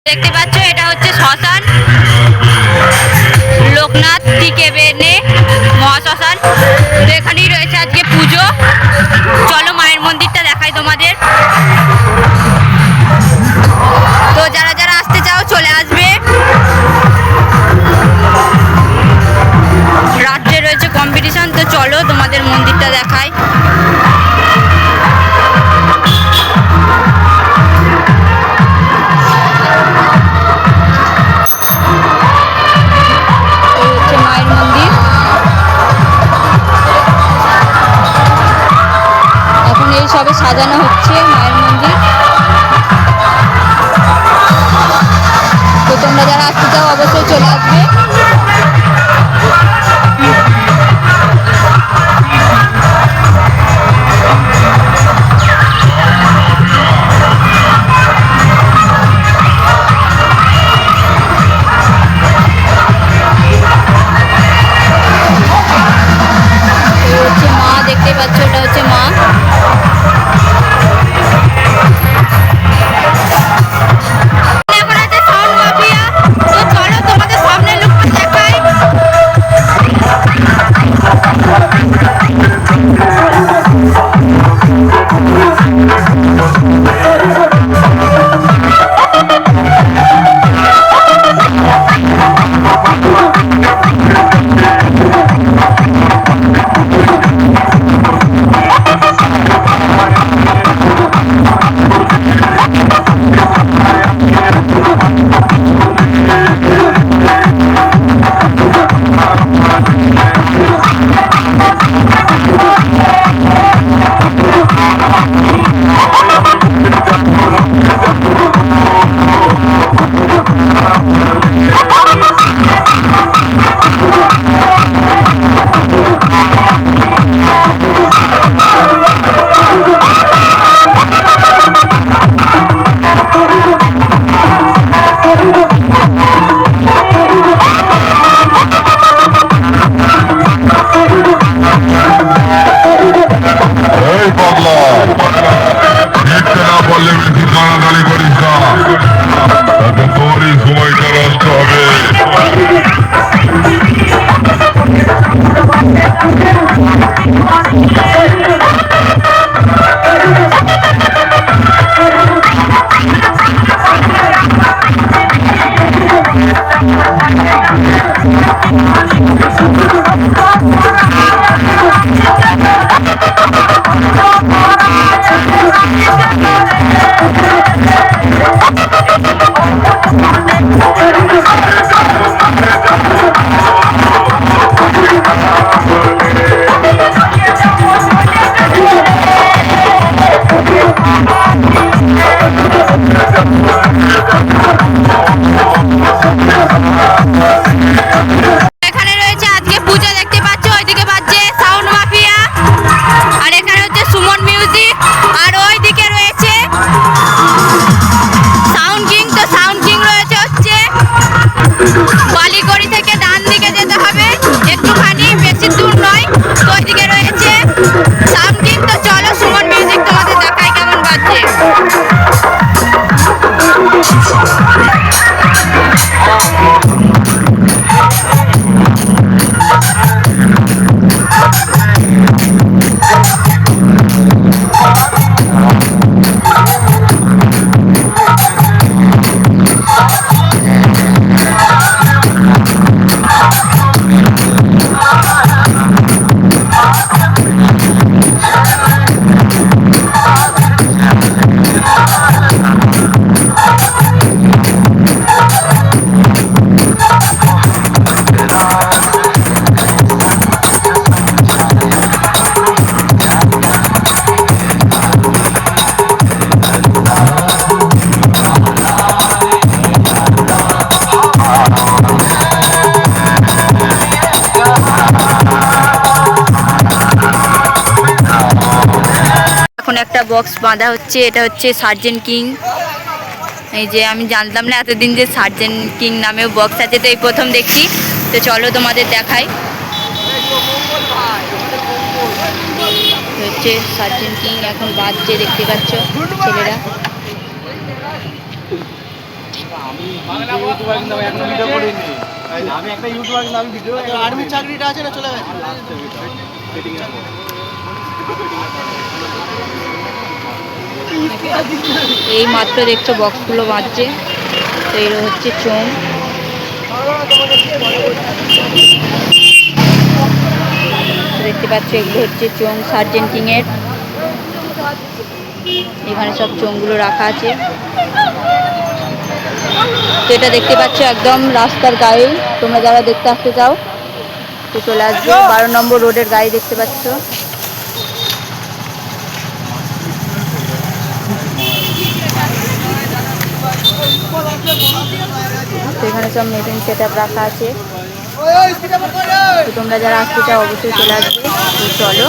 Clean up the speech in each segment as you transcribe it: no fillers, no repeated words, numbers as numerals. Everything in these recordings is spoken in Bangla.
দেখতে পাচ্ছ এটা হচ্ছে শ্মশান, লোকনাথ টিকে বেনে মহাশ্মশান। তো এখানেই রয়েছে আজকে পুজো। চলো মায়ের মন্দিরটা দেখাই তোমাদের। তো যারা যারা আসতে চাও চলে আসবে। রাত্রে রয়েছে কম্পিটিশন। তো চলো তোমাদের মন্দিরটা দেখাই। মায়ের মন্দির এখন এই সবে সাজানো হচ্ছে মায়ের মন্দির। তো তোমরা যারা আসতে চাও অবশ্যই চলে আসবে। মা দেখতে পাচ্ছ, ওটা হচ্ছে মা। এখন আছে সাউন্ড মাফিয়া। তো চলো তোমাদের সামনে লুকটা দেখাই। এখানে রয়েছে আজকে পূজা, দেখতে পাচ্ছ ওইদিকে বাজছে সাউন্ড মাফিয়া, আর এখানে হচ্ছে সুমন মিউজিক, আর ওইদিকে রয়েছে সাউন্ড কিং। তো সাউন্ড কিং রয়েছে হচ্ছে বালিগড়ি থেকে ডান দিকে যেতে হবে একটুখানি, বেশি দূর নয়। তো ওইদিকে রয়েছে সাউন্ড কিং। তো চলো সুমন মিউজিক তোমাদের দেখাই কেমন বাজছে। একটা বক্স বাঁধা হচ্ছে, এটা হচ্ছে সার্জেন্ট কিং। এই যে আমি জানতাম না এতদিন যে সার্জেন্ট কিং নামেও বক্স আছে, তো এই প্রথম দেখছি। তো চলো তোমাদের দেখাই। হচ্ছে সার্জেন্ট কিং এখন বাজছে, দেখতে পাচ্ছ ছেলেরা। আমি একটা ইউটিউবার, আমি ভিডিও আর্মির চাকরিটা আছে না, চলে গেছে। এই মাত্র দেখছো বক্সগুলো বাজছে। তো এর হচ্ছে চোং। দেখতে পাচ্ছ এগুলো হচ্ছে চোং সার্জেন্ট কিং এর। এখানে সব চোঙগুলো রাখা আছে। তো এটা দেখতে পাচ্ছ একদম রাস্তার গায়ে। তোমরা যারা দেখতে আসতে চাও তো চলে আসবে। 12 নম্বর রোডের গায়ে দেখতে পাচ্ছ। তো এখানে সব মেশিন সেট আপ রাখা আছে। তো তোমরা যারা আসতে চাও অবশ্যই চলে আসবে। তো চলো।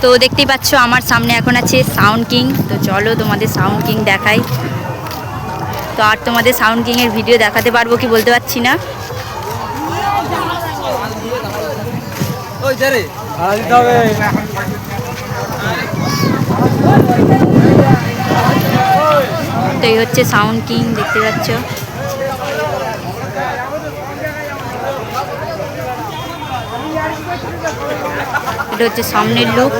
তো দেখতেই পাচ্ছ আমার সামনে এখন আছে সাউন্ড কিং। তো চলো তোমাদের সাউন্ড কিং দেখাই। তো আর তোমাদের সাউন্ড কিং এর ভিডিও দেখাতে পারবো কি বলতে পারছি না। তো এই হচ্ছে সাউন্ড কিং দেখতে পাচ্ছ। এটা হচ্ছে সামনের লুক।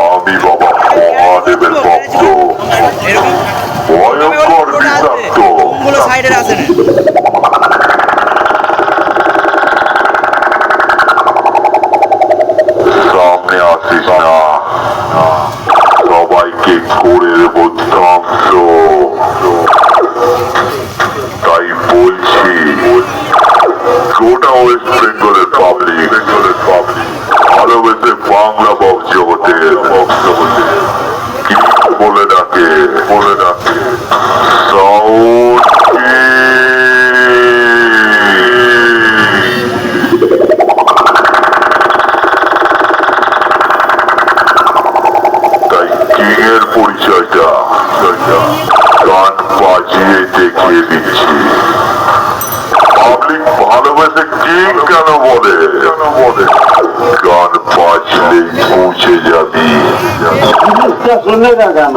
আমি বাবা মহাদেবের ভক্ত, ভয়ঙ্কর বিষাক্ত। সামনে আসিস না, সবাইকে করে দেবো ধ্বংস। তাই বলছি গোটা ওয়েস্ট বেঙ্গলের পাবলিক ভালোবেসে বাংলা বক্স জগতে কি বলে ডাকে সাউন্ড তাই কিংয়ের পরিচয়টা গান বাজিয়ে দেখিয়ে দিচ্ছি। পাবলিক ভালোবেসে কিং কেন বলে গান বাজলেই পৌঁছে যাবি। শুনে না গান